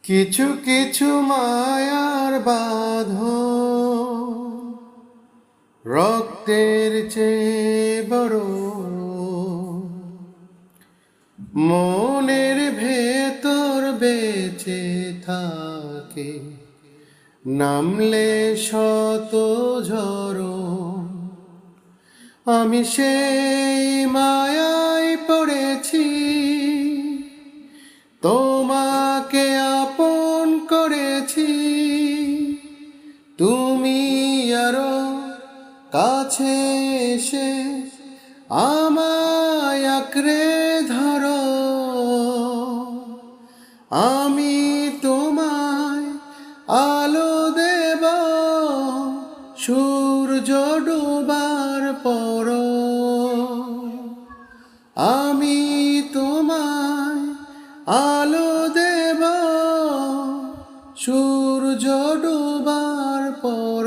কিছু কিছু মায়ার বাঁধন রক্তের চেয়ে বড়, মনের ভেতর বেঁচে থাকে নামলে শত ঝড়। আমি সেই মায়ায় পড়েছি, তোমাকে আপন করেছি। তুমি আরো কাছে এসে আমায় আঁকড়ে ধরো। আমি তোমায় আলো দেব সূর্য ডোবার পর। আমি তোমায় আলো দেব সূর্য ডোবার পর।